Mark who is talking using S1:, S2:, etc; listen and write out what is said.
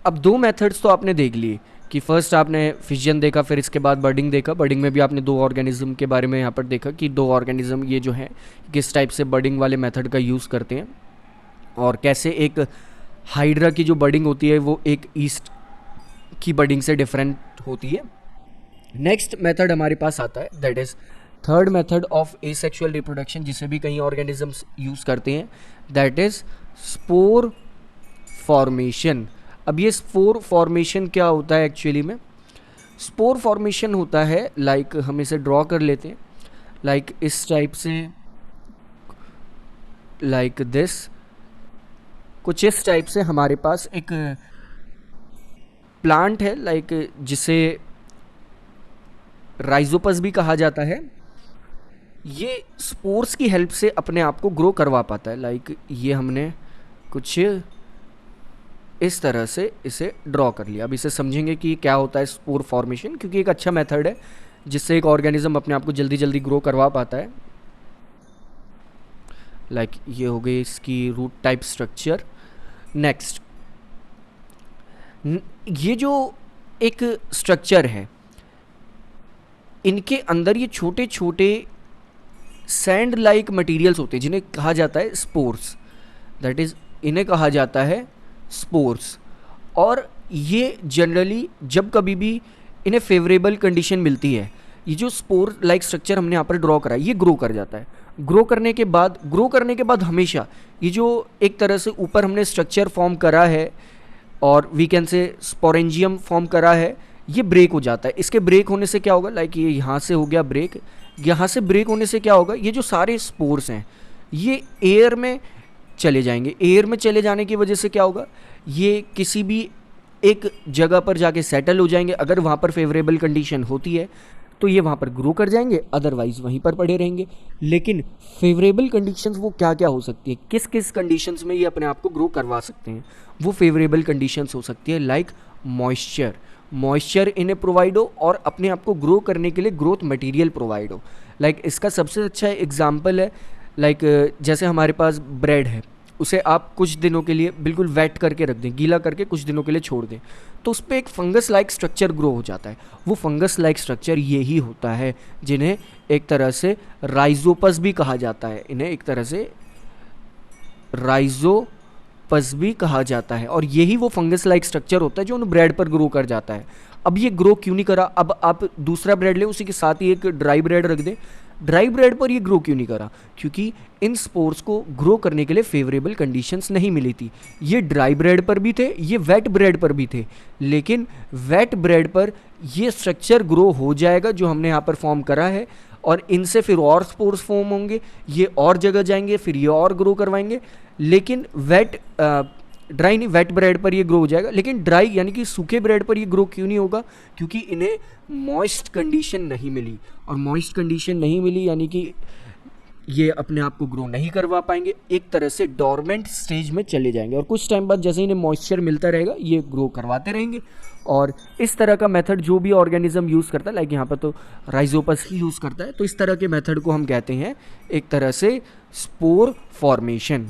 S1: अब दो मेथड्स तो आपने देख लिए कि फर्स्ट आपने फिजन देखा, फिर इसके बाद बर्डिंग देखा। बर्डिंग में भी आपने दो ऑर्गेनिज्म के बारे में यहाँ पर देखा कि दो ऑर्गेनिज्म ये जो है किस टाइप से बर्डिंग वाले मेथड का यूज़ करते हैं, और कैसे एक हाइड्रा की जो बर्डिंग होती है वो एक ईस्ट की बर्डिंग से डिफरेंट होती है। नेक्स्ट मेथड हमारे पास आता है, that is third method of asexual reproduction, जिसे भी कई ऑर्गेनिजम्स यूज़ करते हैं, दैट इज़ स्पोर फॉर्मेशन। अब ये स्पोर फॉर्मेशन क्या होता है एक्चुअली में? स्पोर फॉर्मेशन होता है लाइक हम इसे ड्रॉ कर लेते हैं, लाइक इस टाइप से, लाइक दिस, कुछ इस टाइप से हमारे पास एक प्लांट है, लाइक जिसे राइजोपस भी कहा जाता है। ये स्पोर्स की हेल्प से अपने आप को ग्रो करवा पाता है। लाइक ये हमने कुछ इस तरह से इसे ड्रॉ कर लिया। अब इसे समझेंगे कि क्या होता है स्पोर फॉर्मेशन, क्योंकि एक अच्छा मेथड है जिससे एक ऑर्गेनिज्म अपने आप को जल्दी जल्दी ग्रो करवा पाता है। लाइक ये हो गई इसकी रूट टाइप स्ट्रक्चर। नेक्स्ट, ये जो एक स्ट्रक्चर है, इनके अंदर ये छोटे छोटे सैंड लाइक मटेरियल्स होते हैं जिन्हें कहा जाता है स्पोर्स, दैट इज़ इन्हें कहा जाता है स्पोर्स। और ये जनरली जब कभी भी इन्हें फेवरेबल कंडीशन मिलती है, ये जो स्पोर लाइक स्ट्रक्चर हमने यहाँ पर ड्रॉ करा है ये ग्रो कर जाता है। ग्रो करने के बाद हमेशा ये जो एक तरह से ऊपर हमने स्ट्रक्चर फॉर्म करा है और we can say sporangium form करा है, ये ब्रेक हो जाता है। इसके ब्रेक होने से क्या होगा, लाइक ये यहाँ से हो गया ब्रेक, यहाँ से ब्रेक होने से क्या होगा, ये जो सारे स्पोर्स हैं ये एयर में चले जाएंगे। एयर में चले जाने की वजह से क्या होगा, ये किसी भी एक जगह पर जाके सेटल हो जाएंगे। अगर वहाँ पर फेवरेबल कंडीशन होती है तो ये वहाँ पर ग्रो कर जाएंगे, अदरवाइज वहीं पर पड़े रहेंगे। लेकिन फेवरेबल कंडीशंस वो क्या क्या हो सकती है, किस किस कंडीशंस में ये अपने आप को ग्रो करवा सकते हैं? वो फेवरेबल कंडीशंस हो सकती है लाइक मॉइस्चर इन्हें प्रोवाइड हो और अपने आप को ग्रो करने के लिए ग्रोथ मटेरियल प्रोवाइड हो। लाइक इसका सबसे अच्छा एग्जांपल है, लाइक जैसे हमारे पास ब्रेड है, उसे आप कुछ दिनों के लिए बिल्कुल वेट करके रख दें, गीला करके कुछ दिनों के लिए छोड़ दें, तो उस पर एक फंगस लाइक स्ट्रक्चर ग्रो हो जाता है। वो फंगस लाइक स्ट्रक्चर यही होता है जिन्हें एक तरह से राइजोपस भी कहा जाता है। इन्हें एक तरह से राइजोपस भी कहा जाता है, और यही वो फंगस लाइक स्ट्रक्चर होता है जो उन ब्रेड पर ग्रो कर जाता है। अब ये ग्रो क्यों नहीं करा? अब आप दूसरा ब्रेड ले, उसी के साथ ही एक ड्राई ब्रेड रख दें, ड्राई ब्रेड पर ये ग्रो क्यों नहीं करा? क्योंकि इन स्पोर्स को ग्रो करने के लिए फेवरेबल कंडीशंस नहीं मिली थी। ये ड्राई ब्रेड पर भी थे, ये वेट ब्रेड पर भी थे, लेकिन वेट ब्रेड पर ये स्ट्रक्चर ग्रो हो जाएगा जो हमने यहाँ पर फॉर्म करा है, और इनसे फिर और स्पोर्स फॉर्म होंगे, ये और जगह जाएंगे, फिर ये और ग्रो करवाएंगे। लेकिन ड्राई नहीं, वेट ब्रेड पर ये ग्रो हो जाएगा। लेकिन ड्राई यानी कि सूखे ब्रेड पर ये ग्रो क्यों नहीं होगा? क्योंकि इन्हें मॉइस्ट कंडीशन नहीं मिली, और मॉइस्ट कंडीशन नहीं मिली यानी कि ये अपने आप को ग्रो नहीं करवा पाएंगे, एक तरह से डोरमेंट स्टेज में चले जाएंगे, और कुछ टाइम बाद जैसे इन्हें मॉइस्चर मिलता रहेगा ये ग्रो करवाते रहेंगे। और इस तरह का मेथड जो भी ऑर्गेनिज्म यूज़ करता है, लाइक यहाँ पर तो राइजोपस ही यूज़ करता है, तो इस तरह के मेथड को हम कहते हैं एक तरह से स्पोर फॉर्मेशन।